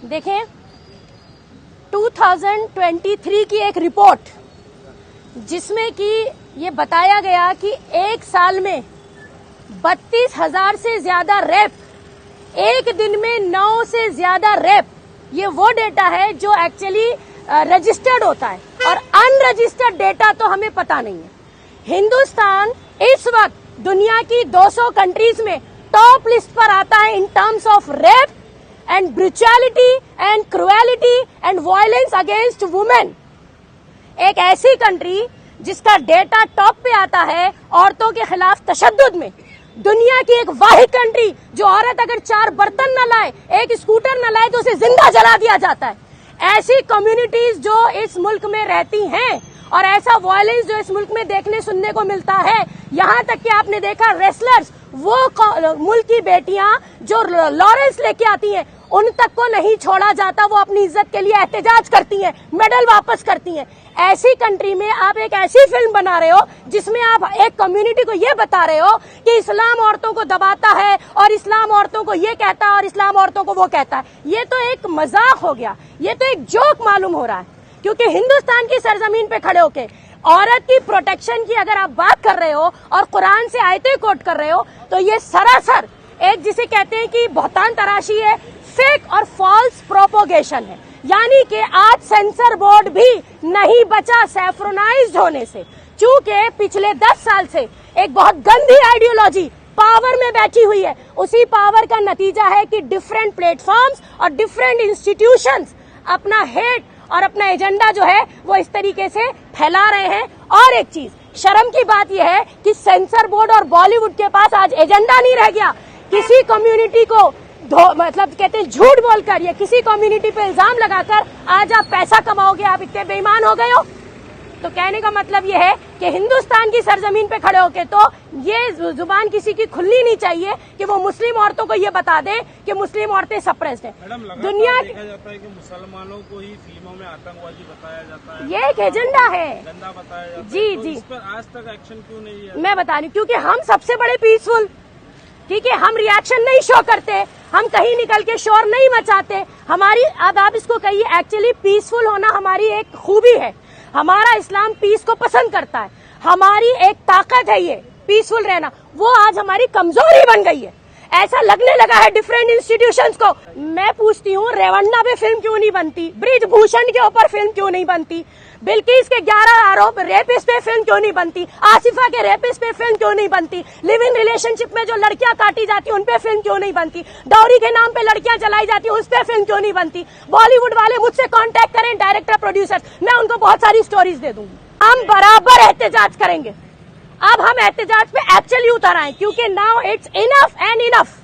देखें 2023 की एक रिपोर्ट जिसमें कि ये बताया गया कि एक साल में 32,000 से ज्यादा रेप, एक दिन में 9 से ज्यादा रेप, ये वो डेटा है जो एक्चुअली रजिस्टर्ड होता है और अनरजिस्टर्ड डेटा तो हमें पता नहीं है। हिंदुस्तान इस वक्त दुनिया की 200 कंट्रीज में टॉप लिस्ट पर आता है in terms of rape and brutality and cruelty and violence against women. एक ऐसी कंट्री जिसका डेटा टॉप पे आता है औरतों के खिलाफ तशद्दुद में, दुनिया की एक वाहिद कंट्री जो औरत अगर 4 बर्तन न लाए, एक स्कूटर न लाए तो उसे जिंदा जला दिया जाता है। ऐसी कम्युनिटीज जो इस मुल्क में रहती हैं और ऐसा वायलेंस जो इस मुल्क में देखने सुनने को मिलता है, यहाँ तक कि आपने देखा रेसलर्स, वो मुल्क की बेटियां जो लॉरेंस लेके आती हैं उन तक को नहीं छोड़ा जाता, वो अपनी इज्जत के लिए एहतजाज करती हैं, मेडल वापस करती हैं। ऐसी कंट्री में आप एक ऐसी फिल्म बना रहे हो जिसमें आप एक कम्युनिटी को ये बता रहे हो कि इस्लाम औरतों को दबाता है और इस्लाम औरतों को ये कहता है और इस्लाम औरतों को वो कहता है। ये तो एक मजाक हो गया, ये तो एक जोक मालूम हो रहा है। क्योंकि हिंदुस्तान की सरजमीन पे खड़े होके औरत की प्रोटेक्शन की अगर आप बात कर रहे हो और कुरान से आयतें कोट कर रहे हो तो ये सरासर एक जिसे कहते हैं कि बहुतान तराशी है, फेक और फॉल्स प्रोपोगेशन है। यानी कि आज सेंसर बोर्ड भी नहीं बचा सैफ्रोनाइज्ड होने से, चूंकि पिछले 10 साल से एक बहुत गंदी आइडियोलॉजी पावर में बैठी हुई है। उसी पावर का नतीजा है कि डिफरेंट प्लेटफॉर्म्स और डिफरेंट इंस्टीट्यूशंस अपना हेट और अपना एजेंडा जो है वो इस तरीके से फैला रहे हैं। और एक चीज शर्म की बात यह है कि सेंसर बोर्ड और बॉलीवुड के पास आज एजेंडा नहीं रह गया। किसी कम्युनिटी को मतलब कहते हैं झूठ बोलकर या किसी कम्युनिटी पे इल्जाम लगाकर आज आप पैसा कमाओगे, आप इतने बेईमान हो गए हो। तो कहने का मतलब ये है कि हिंदुस्तान की सरजमीन पे खड़े होके तो ये जुबान किसी की खुलनी नहीं चाहिए कि वो मुस्लिम औरतों को ये बता दे कि मुस्लिम औरतें सप्रेस्ड हैं। दुनिया देखा जाता है कि मुसलमानों को ही फिल्मों में आतंकवादी बताया जाता है, ये एक एजेंडा है, गंदा बताया जाता है। जी तो जी, इस पर आज तक एक्शन क्यों नहीं है? मैं बता रही हूँ क्योंकि हम सबसे बड़े पीसफुल, ठीक है, हम रिएक्शन नहीं शो करते, हम कहीं निकल के शोर नहीं मचाते। हमारी अब आप इसको कहिए एक्चुअली पीसफुल होना हमारी एक खूबी है। हमारा इस्लाम पीस को पसंद करता है, हमारी एक ताकत है ये पीसफुल रहना, वो आज हमारी कमजोरी बन गई है। ऐसा लगने लगा है डिफरेंट इंस्टीट्यूशंस को। मैं पूछती हूँ रेवन्ना पे फिल्म क्यों नहीं बनती, ब्रिजभूषण के ऊपर फिल्म क्यों नहीं बनती, बिल्किस के 11 आरोप रेपिस्ट पे फिल्म क्यों नहीं बनती, आसिफा के रेपिस्ट पे फिल्म क्यों नहीं बनती, लिव इन रिलेशनशिप में जो लड़कियां काटी जाती उन पे फिल्म क्यों नहीं बनती, डॉरी के नाम पे लड़कियां जलाई जाती उस पे फिल्म क्यों नहीं बनती। बॉलीवुड वाले मुझसे कांटेक्ट करें, डायरेक्टर प्रोड्यूसर्स, मैं उनको बहुत सारी स्टोरीज दे दूंगी। हम बराबर एहतजाज करेंगे। अब हम एहतजाज पे एक्चुअली उतर आए क्योंकि now it's enough and enough.